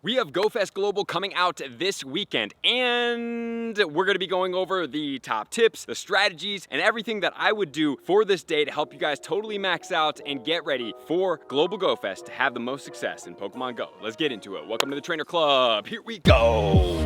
We have GoFest Global coming out this weekend, and we're going to be going over the top tips, the strategies, and everything that I would do for this day to help you guys totally max out and get ready for Global GoFest to have the most success in Pokemon Go. Let's get into it. Welcome to the Trainer Club. Here we go.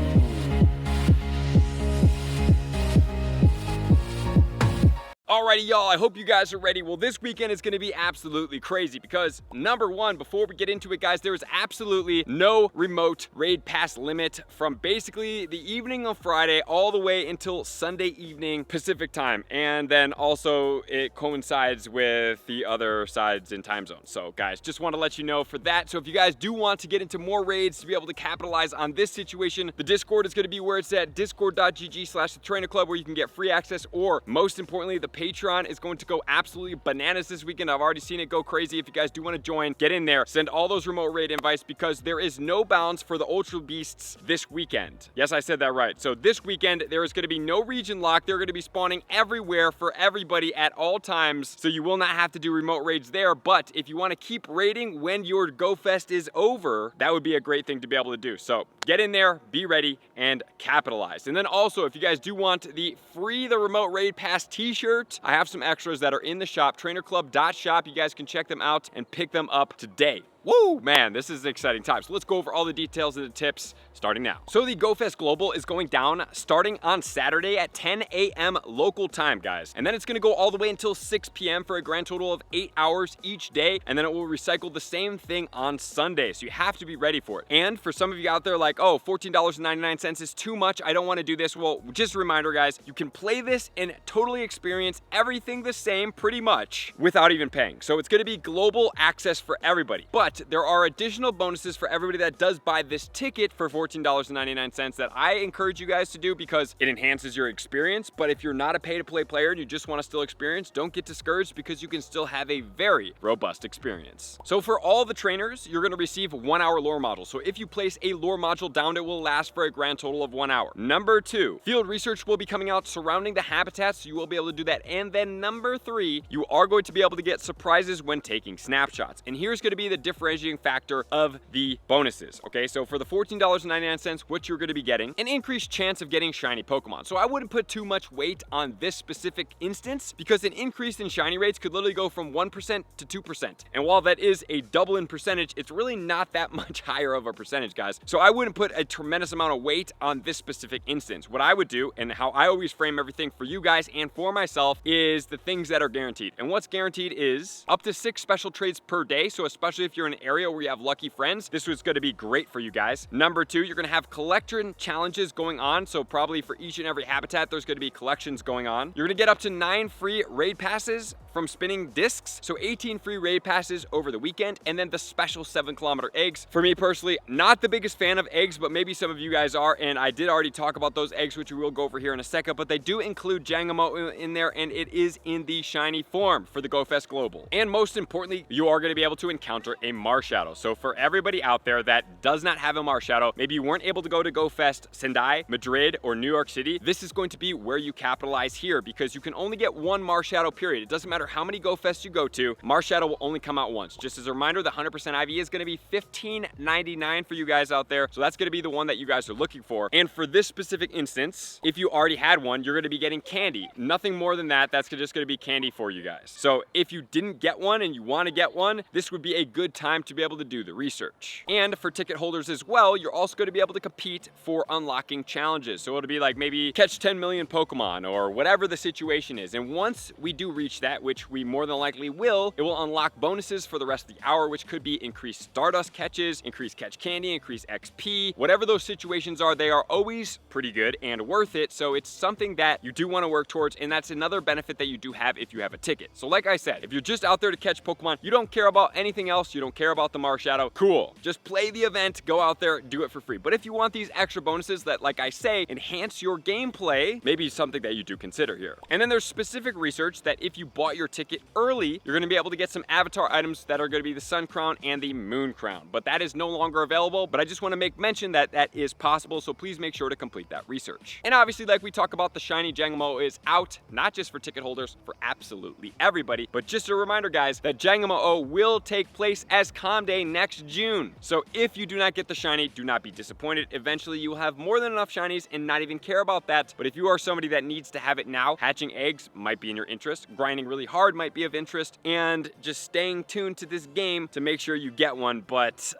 Alrighty, y'all, I hope you guys are ready. Well, this weekend is going to be absolutely crazy because, number one, before we get into it, guys, there is absolutely no remote raid pass limit from basically the evening of Friday all the way until Sunday evening Pacific time. And then also it coincides with the other sides in time zones. So, guys, just want to let you know for that. So if you guys do want to get into more raids to be able to capitalize on this situation, the Discord is going to be where it's at, discord.gg/thetrainerclub, where you can get free access, or most importantly, the Patreon is going to go absolutely bananas this weekend. I've already seen it go crazy. If you guys do want to join, get in there. Send all those remote raid invites because there is no bounds for the Ultra Beasts this weekend. Yes, I said that right. So this weekend, there is going to be no region lock. They're going to be spawning everywhere for everybody at all times. So you will not have to do remote raids there. But if you want to keep raiding when your GoFest is over, that would be a great thing to be able to do. So get in there, be ready, and capitalize. And then also, if you guys do want the remote raid pass t-shirt, I have some extras that are in the shop, trainerclub.shop. You guys can check them out and pick them up today. Woo, man, this is an exciting time. So let's go over all the details and the tips starting now. So the GoFest Global is going down starting on Saturday at 10 a.m. local time, guys. And then it's gonna go all the way until 6 p.m. for a grand total of 8 hours each day. And then it will recycle the same thing on Sunday. So you have to be ready for it. And for some of you out there like, oh, $14.99 is too much, I don't wanna do this. Well, just a reminder, guys, you can play this and totally experience everything the same pretty much without even paying. So it's gonna be global access for everybody. But there are additional bonuses for everybody that does buy this ticket for $14.99 that I encourage you guys to do because it enhances your experience. But if you're not a pay-to-play player and you just want to still experience, don't get discouraged because you can still have a very robust experience. So for all the trainers, you're going to receive 1 hour lore module. So if you place a lore module down, it will last for a grand total of 1 hour. Number 2, field research will be coming out surrounding the habitats, so you will be able to do that. And then number 3, you are going to be able to get surprises when taking snapshots. And here's going to be the differentiating factor of the bonuses. Okay, so for the $14.99, what you're going to be getting, an increased chance of getting shiny Pokemon. So I wouldn't put too much weight on this specific instance because an increase in shiny rates could literally go from 1% to 2%. And while that is a double in percentage, it's really not that much higher of a percentage, guys. So I wouldn't put a tremendous amount of weight on this specific instance. What I would do, and how I always frame everything for you guys and for myself, is the things that are guaranteed. And what's guaranteed is up to 6 special trades per day. So especially if you're in an area where you have lucky friends, this was going to be great for you guys. Number 2, you're going to have collection challenges going on. So probably for each and every habitat, there's going to be collections going on. You're going to get up to 9 free raid passes from spinning discs. So 18 free raid passes over the weekend. And then the special 7-kilometer eggs. For me personally, not the biggest fan of eggs, but maybe some of you guys are. And I did already talk about those eggs, which we will go over here in a second. But they do include Jangmo-o in there, and it is in the shiny form for the GoFest Global. And most importantly, you are going to be able to encounter a Marshadow. So for everybody out there that does not have a Marshadow, maybe you weren't able to go to GoFest Sendai, Madrid, or New York City, this is going to be where you capitalize here because you can only get one Marshadow period. It doesn't matter how many GoFests you go to, Marshadow will only come out once. Just as a reminder, the 100% IV is going to be $15.99 for you guys out there. So that's going to be the one that you guys are looking for. And for this specific instance, if you already had one, you're going to be getting candy. Nothing more than that. That's just going to be candy for you guys. So if you didn't get one and you want to get one, this would be a good time to be able to do the research. And for ticket holders as well, you're also going to be able to compete for unlocking challenges. So it'll be like maybe catch 10 million Pokemon or whatever the situation is. And once we do reach that, which we more than likely will, it will unlock bonuses for the rest of the hour, which could be increased Stardust catches, increased catch candy, increased XP. Whatever those situations are, they are always pretty good and worth it. So it's something that you do want to work towards. And that's another benefit that you do have if you have a ticket. So like I said, if you're just out there to catch Pokemon, you don't care about anything else, you don't care about the Marshadow, cool. Just play the event, go out there, do it for free. But if you want these extra bonuses that, like I say, enhance your gameplay, maybe something that you do consider here. And then there's specific research that if you bought your ticket early, you're going to be able to get some avatar items that are going to be the Sun Crown and the Moon Crown. But that is no longer available, but I just want to make mention that that is possible, so please make sure to complete that research. And obviously, like we talk about, the shiny Jangmo-o is out, not just for ticket holders, for absolutely everybody. But just a reminder, guys, that Jangmo-o will take place as Access Com Day next June. So if you do not get the shiny, do not be disappointed. Eventually you will have more than enough shinies and not even care about that. But if you are somebody that needs to have it now, hatching eggs might be in your interest, grinding really hard might be of interest, and just staying tuned to this game to make sure you get one. But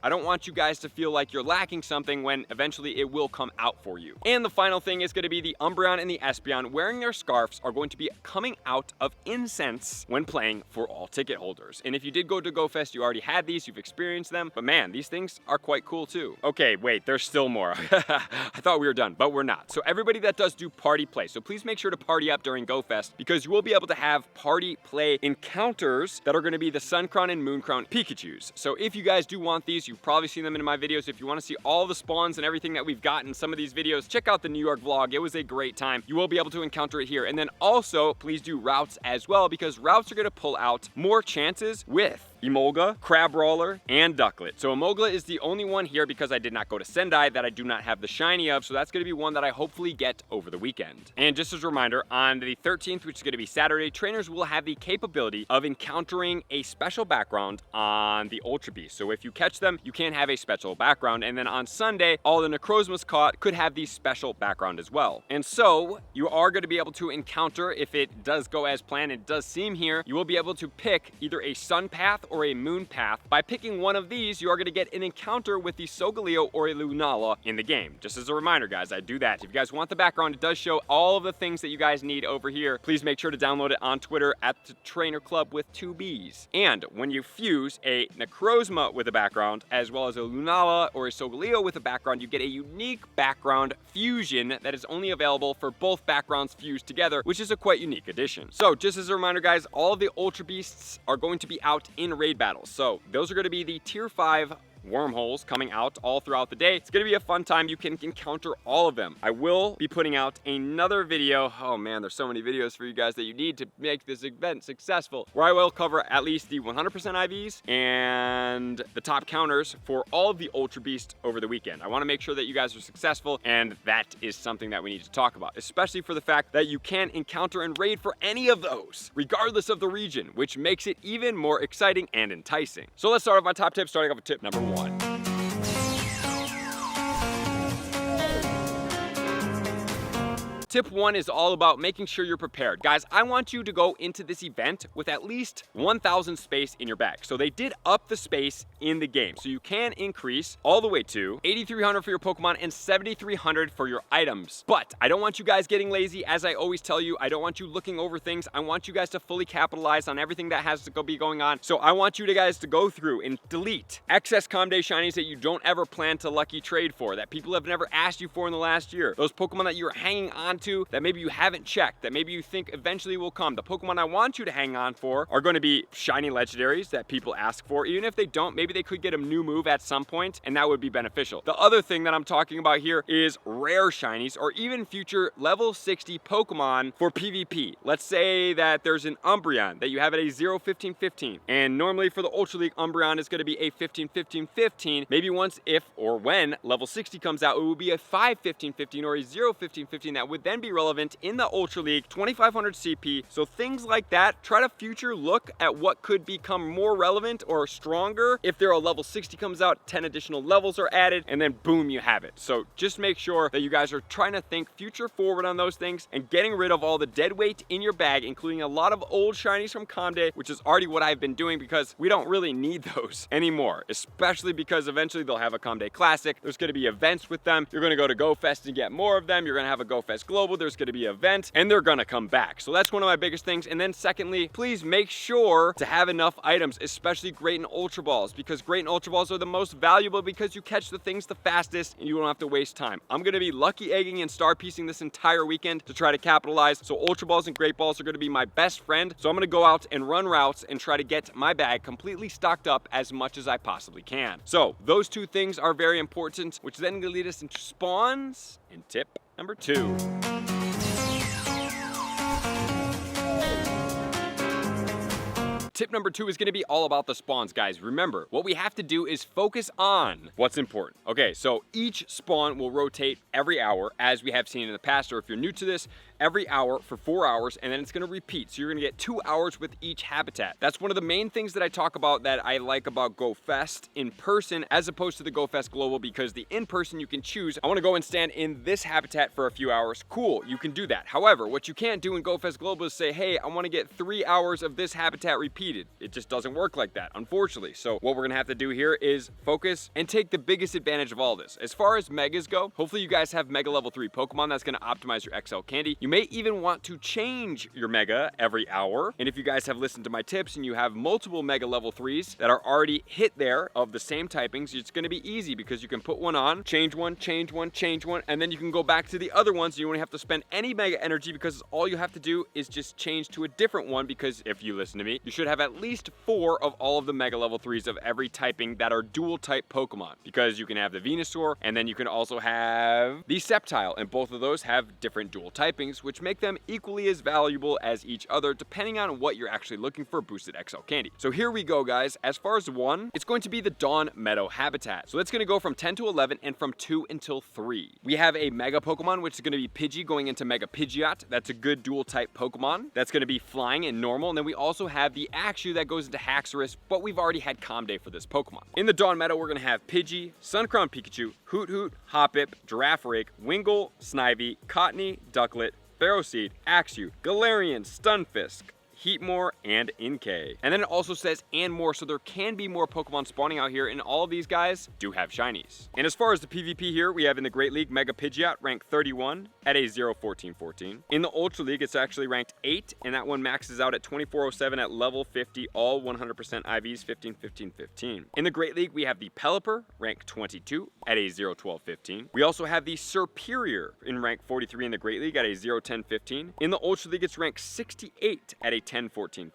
I don't want you guys to feel like you're lacking something when eventually it will come out for you. And the final thing is going to be the Umbreon and the Espeon wearing their scarves are going to be coming out of incense when playing for all ticket holders. And if you did go to GoFest, you already had these, you've experienced them, but man, these things are quite cool too. Okay, wait, there's still more. I thought we were done, but we're not. So everybody that does do party play, so please make sure to party up during GoFest because you will be able to have party play encounters that are going to be the Sun Crown and Moon Crown Pikachus. So if you guys do want these, you've probably seen them in my videos. If you want to see all the spawns and everything that we've got in some of these videos, check out the New York vlog. It was a great time. You will be able to encounter it here. And then also, please do routes as well because routes are going to pull out more chances with Emolga, Crabrawler, and Ducklet. So Emolga is the only one here because I did not go to Sendai that I do not have the shiny of, so that's going to be one that I hopefully get over the weekend. And just as a reminder, on the 13th, which is going to be Saturday, trainers will have the capability of encountering a special background on the Ultra Beast. So if you catch them, you can have a special background. And then on Sunday, all the Necrozmas caught could have the special background as well. And so you are going to be able to encounter, if it does go as planned, it does seem here, you will be able to pick either a Sun Path or a Moon Path. By picking one of these, you are going to get an encounter with the Solgaleo or a Lunala in the game. Just as a reminder, guys, I do that. If you guys want the background, it does show all of the things that you guys need over here. Please make sure to download it on Twitter at the Trainer Club with 2 B's. And when you fuse a Necrozma with a background, as well as a Lunala or a Solgaleo with a background, you get a unique background fusion that is only available for both backgrounds fused together, which is a quite unique addition. So just as a reminder, guys, all of the Ultra Beasts are going to be out in raid battles. So those are going to be the tier 5 wormholes coming out all throughout the day. It's going to be a fun time. You can encounter all of them. I will be putting out another video. Oh man, there's so many videos for you guys that you need to make this event successful, where I will cover at least the 100% IVs and the top counters for all of the Ultra Beasts over the weekend. I want to make sure that you guys are successful, and that is something that we need to talk about, especially for the fact that you can encounter and raid for any of those, regardless of the region, which makes it even more exciting and enticing. So let's start off my top tips, starting off with tip number 1. Tip 1 is all about making sure you're prepared. Guys, I want you to go into this event with at least 1,000 space in your bag. So they did up the space in the game. So you can increase all the way to 8,300 for your Pokemon and 7,300 for your items. But I don't want you guys getting lazy. As I always tell you, I don't want you looking over things. I want you guys to fully capitalize on everything that has to be going on. So I want you guys to go through and delete excess Com Day shinies that you don't ever plan to lucky trade for, that people have never asked you for in the last year. Those Pokemon that you're hanging on to that maybe you haven't checked, that maybe you think eventually will come. The Pokemon I want you to hang on for are going to be shiny legendaries that people ask for. Even if they don't, maybe they could get a new move at some point, and that would be beneficial. The other thing that I'm talking about here is rare shinies or even future level 60 Pokemon for PvP. Let's say that there's an Umbreon that you have at a 0-15-15, and normally for the Ultra League, Umbreon is going to be a 15-15-15. Maybe once, if or when level 60 comes out, it will be a 5-15-15 or a 0-15-15 that would then be relevant in the Ultra League, 2,500 CP. So things like that, try to future look at what could become more relevant or stronger. If there are level 60 comes out, 10 additional levels are added, and then boom, you have it. So just make sure that you guys are trying to think future forward on those things and getting rid of all the dead weight in your bag, including a lot of old shinies from Com Day, which is already what I've been doing because we don't really need those anymore, especially because eventually they'll have a Com Day Classic. There's going to be events with them. You're going to go to GoFest and get more of them. You're going to have a GoFest Global. There's going to be an event, and they're going to come back. So that's one of my biggest things. And then secondly, please make sure to have enough items, especially Great and Ultra Balls, because Great and Ultra Balls are the most valuable because you catch the things the fastest and you don't have to waste time. I'm going to be lucky egging and star piecing this entire weekend to try to capitalize. So Ultra Balls and Great Balls are going to be my best friend. So I'm going to go out and run routes and try to get my bag completely stocked up as much as I possibly can. So those two things are very important, which then going to lead us into spawns and tip number 2. Tip number 2 is going to be all about the spawns, guys. Remember, what we have to do is focus on what's important. Okay, so each spawn will rotate every hour, as we have seen in the past, or if you're new to this, every hour for 4 hours, and then it's going to repeat. So you're going to get 2 hours with each habitat. That's one of the main things that I talk about that I like about Go Fest in person as opposed to the Go Fest Global, because the in-person you can choose, I want to go and stand in this habitat for a few hours. Cool, you can do that. However, what you can't do in Go Fest Global is say, hey, I want to get 3 hours of this habitat repeated. It just doesn't work like that, unfortunately. So what we're going to have to do here is focus and take the biggest advantage of all this. As far as megas go, hopefully you guys have mega level 3 Pokemon. That's going to optimize your XL candy. You may even want to change your mega every hour. And if you guys have listened to my tips and you have multiple mega level 3s that are already hit there of the same typings, it's going to be easy because you can put one on, change one, change one, change one, and then you can go back to the other ones. You won't have to spend any mega energy because all you have to do is just change to a different one, because if you listen to me, you should have at least 4 of all of the mega level 3s of every typing that are dual type Pokemon, because you can have the Venusaur and then you can also have the Sceptile, and both of those have different dual typings, which make them equally as valuable as each other depending on what you're actually looking for boosted XL candy. So here we go, guys. As far as 1, it's going to be the Dawn Meadow habitat. So that's going to go from 10 to 11 and from 2 until 3. We have a mega Pokemon, which is going to be Pidgey going into Mega Pidgeot. That's a good dual type Pokemon. That's going to be flying and normal. And then we also have the Axew that goes into Haxorus, but we've already had Calm Day for this Pokemon. In the Dawn Meadow, we're going to have Pidgey, Suncrown Pikachu, Hoot Hoot, Hoppip, Giraffe Rake, Wingull, Snivy, Cottony, Ducklet, Ferroseed, Axew, Galarian, Stunfisk, Heatmore, and Inkay. And then it also says and more, so there can be more Pokemon spawning out here, and all of these guys do have shinies. And as far as the PvP here, we have in the Great League Mega Pidgeot ranked 31 at a 0-14-14. In the Ultra League, it's actually ranked 8, and that one maxes out at 2407 at level 50, all 100% IVs, 15-15-15. In the Great League, we have the Pelipper ranked 22 at a 0-12-15. We also have the Serperior in rank 43 in the Great League at a 0-10-15. In the Ultra League, it's ranked 68 at a 10-14-15.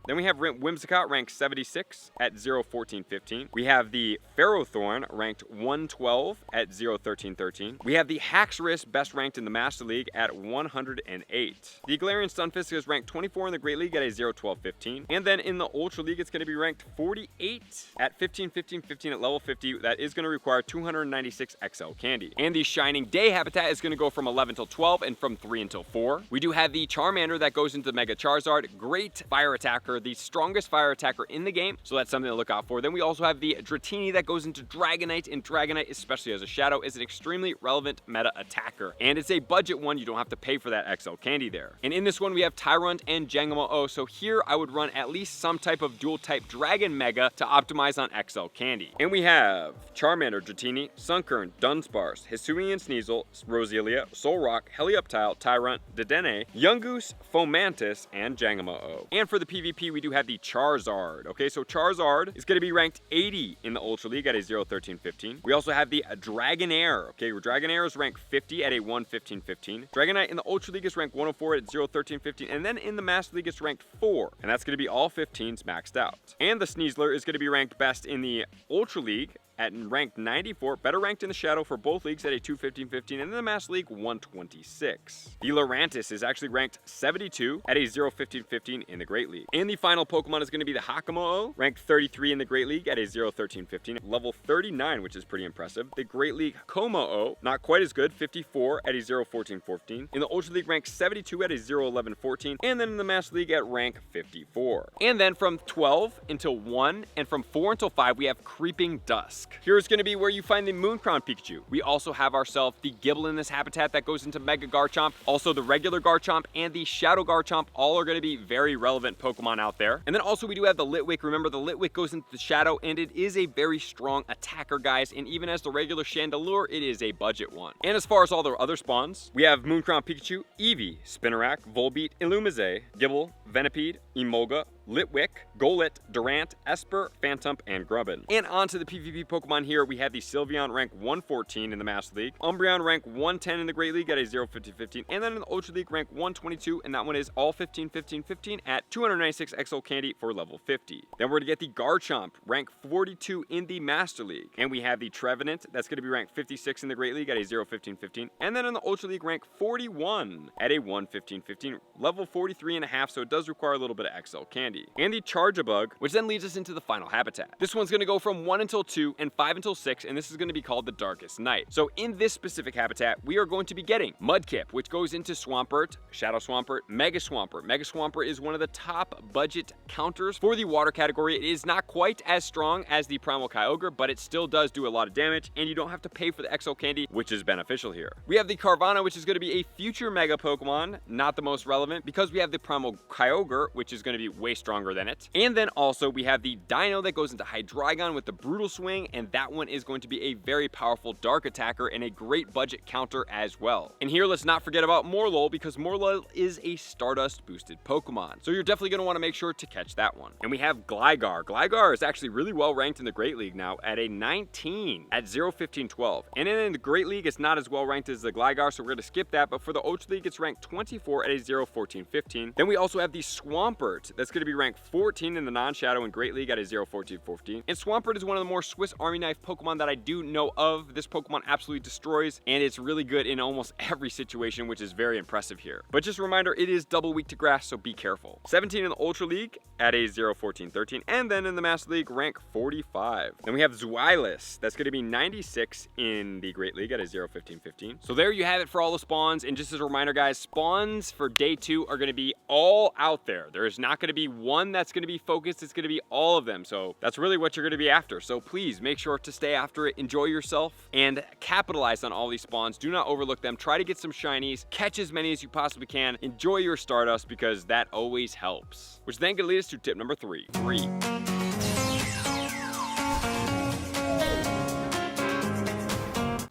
Then we have Whimsicott ranked 76 at 0-14-15. We have the Ferrothorn ranked 112 at 0-13-13. We have the Haxorus best ranked in the Master League at 108. The Galarian Stunfisk is ranked 24 in the Great League at a 0-12-15. And then in the Ultra League, it's going to be ranked 48 at 15-15-15 at level 50. That is going to require 296 XL candy. And the Shining Day habitat is going to go from 11 till 12 and from 3 until 4. We do have the Charmander that goes into Mega Charizard. Great fire attacker, the strongest fire attacker in the game, so that's something to look out for. Then we also have the Dratini that goes into Dragonite, and Dragonite, especially as a shadow, is an extremely relevant meta attacker, and it's a budget one. You don't have to pay for that XL candy there. And in this one, we have Tyrunt and Jangmo-o, so here I would run at least some type of dual type Dragon Mega to optimize on XL candy. And we have Charmander, Dratini, Sunkern, Dunsparce, Hisuian Sneasel, Roselia, Solrock, Helioptile, Tyrunt, Dedenne, Yungoos, Fomantis, and Jangmo-o. And for the PvP, we do have the Charizard. Okay, so Charizard is going to be ranked 80 in the Ultra League at a 0-13-15. We also have the Dragonair. Okay, Dragonair is ranked 50 at a 1-15-15. Dragonite in the Ultra League is ranked 104 at 0-13-15. And then in the Master League, it's ranked 4. And that's going to be all 15s maxed out. And the Sneasler is going to be ranked best in the Ultra League at ranked 94, better ranked in the Shadow for both leagues at a 2-15-15, and in the Master League, 126. The Lurantis is actually ranked 72 at a 0-15-15 in the Great League. And the final Pokemon is going to be the Hakamo-o, ranked 33 in the Great League at a 0-13-15, level 39, which is pretty impressive. The Great League Como-o, not quite as good, 54 at a 0-14-14. In the Ultra League, ranked 72 at a 0-11-14, and then in the Master League at rank 54. And then from 12 until 1, and from 4 until 5, we have Creeping Dusk. Here's going to be where you find the Mooncrown Pikachu. We also have ourselves the Gible in this habitat that goes into Mega Garchomp. Also the regular Garchomp and the Shadow Garchomp, all are going to be very relevant Pokemon out there. And then also we do have the Litwick. Remember, the Litwick goes into the Shadow, and it is a very strong attacker, guys. And even as the regular Chandelure, it is a budget one. And as far as all the other spawns, we have Mooncrown Pikachu, Eevee, Spinarak, Volbeat, Illumise, Gible, Venipede, Emolga, Litwick, Golett, Durant, Esper, Phantump, and Grubbin. And on to the PvP Pokemon here, we have the Sylveon rank 114 in the Master League, Umbreon rank 110 in the Great League at a 0-15-15, and then in the Ultra League rank 122, and that one is all 15-15-15 at 296 XL candy for level 50. Then we're going to get the Garchomp, rank 42 in the Master League, and we have the Trevenant, that's going to be ranked 56 in the Great League at a 0-15-15, and then in the Ultra League rank 41 at a 1-15-15, level 43.5, so it does require a little bit of XL candy. candy, and the Charge-a-Bug, which then leads us into the final habitat. This one's gonna go from 1 until 2 and 5 until 6, and this is gonna be called the Darkest Night. So in this specific habitat, we are going to be getting Mudkip, which goes into Swampert, Shadow Swampert, Mega Swampert. Mega Swampert is one of the top budget counters for the water category. It is not quite as strong as the Primal Kyogre, but it still does do a lot of damage, and you don't have to pay for the XL candy, which is beneficial here. We have the Carvanha, which is going to be a future Mega Pokemon, not the most relevant, because we have the Primal Kyogre, which is going to be way stronger than it. And then also we have the Dino that goes into Hydreigon with the Brutal Swing, and that one is going to be a very powerful dark attacker and a great budget counter as well. And here, let's not forget about Morlul, because Morlul is a Stardust boosted Pokemon. So you're definitely going to want to make sure to catch that one. And we have Gligar. Gligar is actually really well ranked in the Great League now at a 19 at 0, 15, 12. And then in the Great League, it's not as well ranked as the Gligar, so we're going to skip that. But for the Ultra League, it's ranked 24 at a 0, 14, 15. Then we also have the Swampert. That's going to be ranked 14 in the non-Shadow and Great League at a 0, 14, 14. And Swampert is one of the more Swiss Army knife Pokemon that I do know of. This Pokemon absolutely destroys, and it's really good in almost every situation, which is very impressive here. But just a reminder, it is double weak to grass, so be careful. 17 in the Ultra League at a 0, 14, 13. And then in the Master League, rank 45. Then we have Zweilous. That's going to be 96 in the Great League at a 0, 15, 15. So there you have it for all the spawns. And just as a reminder, guys, spawns for day 2 are going to be all out there. There is not going to be one that's going to be focused. It's going to be all of them. So that's really what you're going to be after. So please make sure to stay after it, enjoy yourself, and capitalize on all these spawns. Do not overlook them. Try to get some shinies, catch as many as you possibly can. Enjoy your Stardust, because that always helps. Which then can lead us to tip number 3.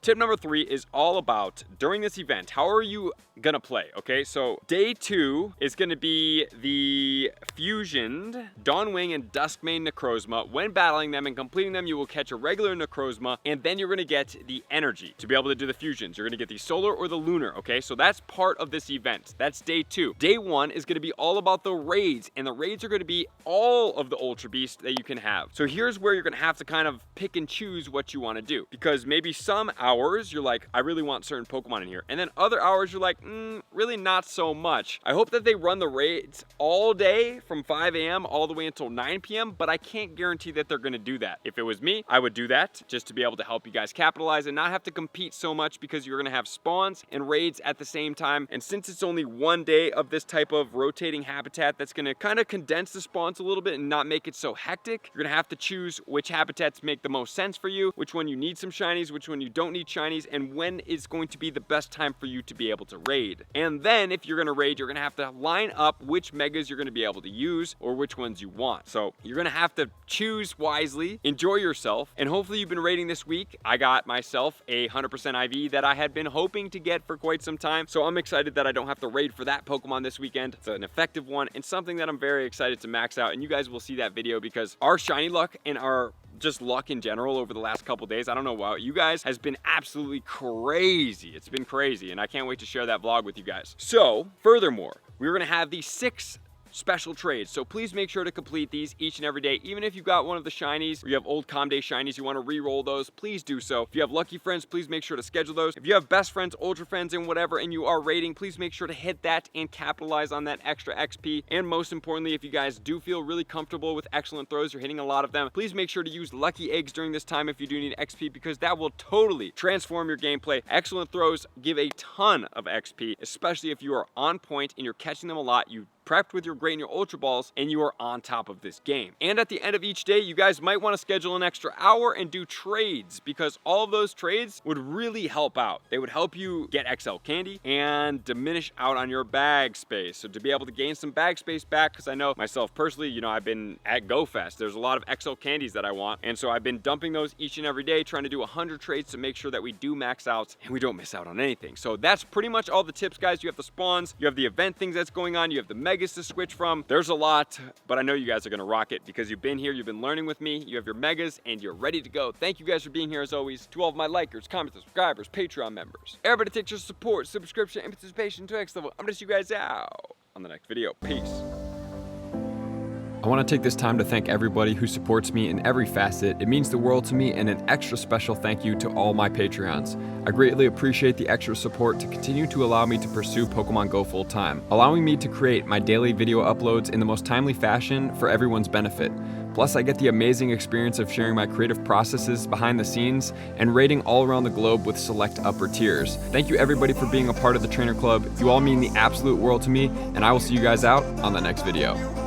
Tip number 3 is all about, during this event, how are you gonna play, okay? So day 2 is gonna be the fusioned Dawnwing and Duskmane Necrozma. When battling them and completing them, you will catch a regular Necrozma, and then you're gonna get the energy to be able to do the fusions. You're gonna get the solar or the lunar, okay? So that's part of this event. That's day 2. Day 1 is gonna be all about the raids, and the raids are gonna be all of the Ultra Beasts that you can have. So here's where you're gonna have to kind of pick and choose what you wanna do, because maybe some hours you're like, I really want certain Pokemon in here, and then other hours you're like, really not so much. I hope that they run the raids all day from 5 a.m. all the way until 9 p.m., but I can't guarantee that they're gonna do that. If it was me, I would do that just to be able to help you guys capitalize and not have to compete so much, because you're gonna have spawns and raids at the same time. And since it's only one day of this type of rotating habitat, that's gonna kind of condense the spawns a little bit and not make it so hectic. You're gonna have to choose which habitats make the most sense for you, which one you need some shinies, which one you don't need shinies, and when is going to be the best time for you to be able to raid. And then if you're gonna raid, you're gonna have to line up which megas you're gonna be able to use or which ones you want. So you're gonna have to choose wisely, enjoy yourself, and hopefully you've been raiding this week. I got myself a 100% IV that I had been hoping to get for quite some time, so I'm excited that I don't have to raid for that Pokemon this weekend. It's an effective one and something that I'm very excited to max out, and you guys will see that video, because our shiny luck and our just luck in general over the last couple days, I don't know why, you guys, has been absolutely crazy. It's been crazy, and I can't wait to share that vlog with you guys. So furthermore, we're gonna have the 6 special trades, so please make sure to complete these each and every day. Even if you've got one of the shinies, or you have old Comday shinies, you want to re-roll those, please do so. If you have lucky friends, please make sure to schedule those. If you have best friends, ultra friends, and whatever, and you are raiding, please make sure to hit that and capitalize on that extra XP. And most importantly, if you guys do feel really comfortable with excellent throws, you're hitting a lot of them, please make sure to use lucky eggs during this time if you do need XP, because that will totally transform your gameplay. Excellent throws give a ton of XP, especially if you are on point and you're catching them a lot. You prepped with your Great and your Ultra Balls, and you are on top of this game. And at the end of each day, you guys might want to schedule an extra hour and do trades, because all of those trades would really help out. They would help you get XL candy and diminish out on your bag space. So to be able to gain some bag space back, because I know myself personally, you know, I've been at GoFest. There's a lot of XL candies that I want, and so I've been dumping those each and every day, trying to do 100 trades to make sure that we do max out and we don't miss out on anything. So that's pretty much all the tips, guys. You have the spawns, you have the event things that's going on, you have the megas to switch from. There's a lot, but I know you guys are gonna rock it, because you've been here, you've been learning with me, you have your megas, and you're ready to go. Thank you guys for being here as always. To all of my likers, commenters, subscribers, Patreon members, everybody takes your support, subscription, and participation to next level. I'm gonna see you guys out on the next video. Peace. I want to take this time to thank everybody who supports me in every facet. It means the world to me, and an extra special thank you to all my Patreons. I greatly appreciate the extra support to continue to allow me to pursue Pokemon Go full time, allowing me to create my daily video uploads in the most timely fashion for everyone's benefit. Plus, I get the amazing experience of sharing my creative processes behind the scenes and raiding all around the globe with select upper tiers. Thank you everybody for being a part of the Trainer Club. You all mean the absolute world to me, and I will see you guys out on the next video.